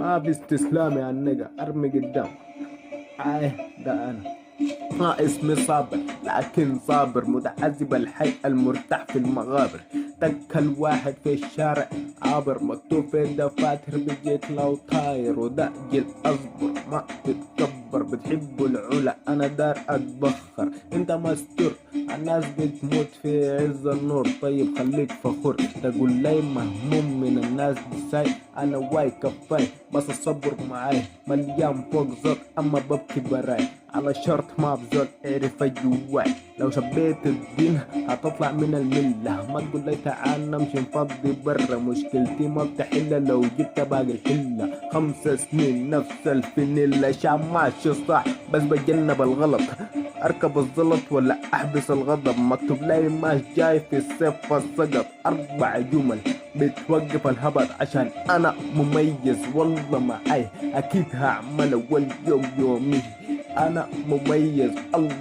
ما في استسلام يا النجا، ارمي قدام. ده انا اسمي صابر لكن صابر، متعذب الحي المرتاح في المغابر. تك الواحد في الشارع عابر، مكتوب في الدفاتر بجيت لو طاير. ودأجل اصبر ما تتكبر، بتحب العلا انا دار اتبخر. انت مستور الناس بتموت في عز النور، طيب خليك فخور. تقول لي مهموم من الناس دي انا واي كفاي، بس الصبر معاي مليان فوق زر. اما ببكي براي على شرط ما بزول اعرف جواي. لو شبيت الدين هتطلع من الملة، ما تقول لي تعال نمشي نفضي برا. مشكلتي ما بتحل لو جبت باقي الحلة. 5 سنين نفس الفنيلة، شعب ماشي صح بس بجنب الغلط. اركب الزلط ولا احبس الغضب، مكتوب لي ماش جاي في السيف السقط. 4 جمل بتوقف الهبط عشان انا مميز، والله معاي اكيد هعمله واليوم يومي. انا مميز الله.